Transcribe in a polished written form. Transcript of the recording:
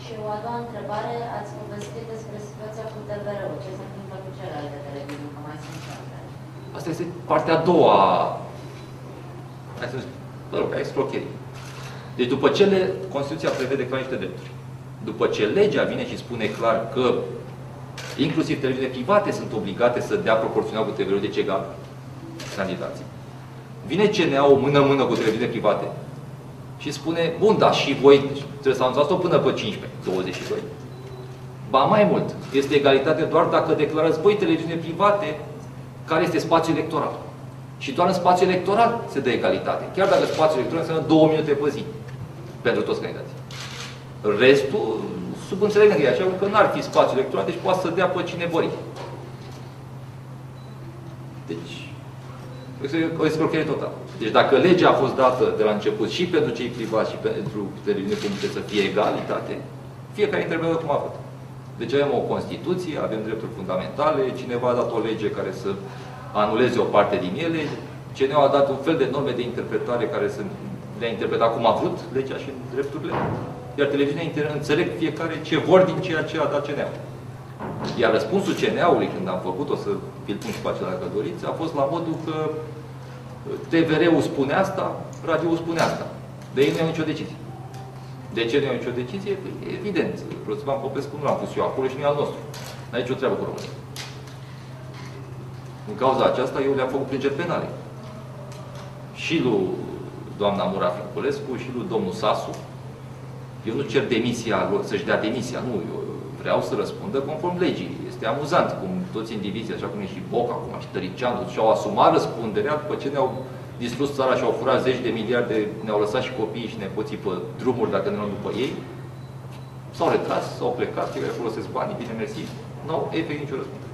Și o a doua întrebare, ați povestit despre situația cu TVR-ul. Ce se întâmplă cu celelalte televiziuni, că mai sunt și altele? Asta este partea a doua, hai să zic, a escrocherii. Deci după ce Constituția prevede clar niște drepturi, după ce legea vine și spune clar că inclusiv televiziunile private sunt obligate să dea proporțional cu TVR-ul, deci egal candidații. Vine CNA-ul mână-mână cu televiziunile private și spune, bun, da, și voi trebuie să anunțați-o până pe 15, 22. Ba mai mult, este egalitate doar dacă declarați voi televiziune private care este spațiul electoral. Și doar în spațiul electoral se dă egalitate. Chiar dacă spațiul electoral înseamnă 2 minute pe zi pentru toți candidații. Restul, subînțelegând că e așa, că n-ar fi spațiul electoral, deci poate să dea pe cine vor. Deci, este o escrocherie totală. Deci dacă legea a fost dată de la început și pentru cei privați și pentru televiziune publice să fie egalitate, fiecare interpretă cum a vrut. Deci avem o Constituție, avem drepturi fundamentale, cineva a dat o lege care să anuleze o parte din ele, cineva a dat un fel de norme de interpretare care să le-a interpretat cum a vrut legea și drepturile, iar televiziunea înțeleg fiecare ce vor din ceea ce a dat CNA-ul. Iar răspunsul CNA-ului, când am făcut, o să vi-l pun și pe acela dacă doriți, a fost la modul că TVR-ul spune asta, radio-ul spune asta. De ei nu iau nicio decizie. De ce nu iau nicio decizie? Păi, evident. Răzvan Popescu nu l-am pus eu acolo și nu e al nostru. N-ai nicio treabă cu România. În cauza aceasta, eu le-am făcut plângeri penale. Și lui doamna Mura Finculescu, și lui domnul Sasu. Eu nu cer demisia lor, să-și dea demisia. Nu, eu vreau să răspundă conform legii. Este amuzant cum toți indivizii, așa cum e și Boc acum, și Tăricianu, și-au asumat răspunderea după ce ne-au distrus țara și au furat 10 de miliarde, ne-au lăsat și copiii și nepoții pe drumuri dacă ne luăm după ei. S-au retras, s-au plecat, cei care folosesc banii, bine mersi, n-au efect nicio răspundere.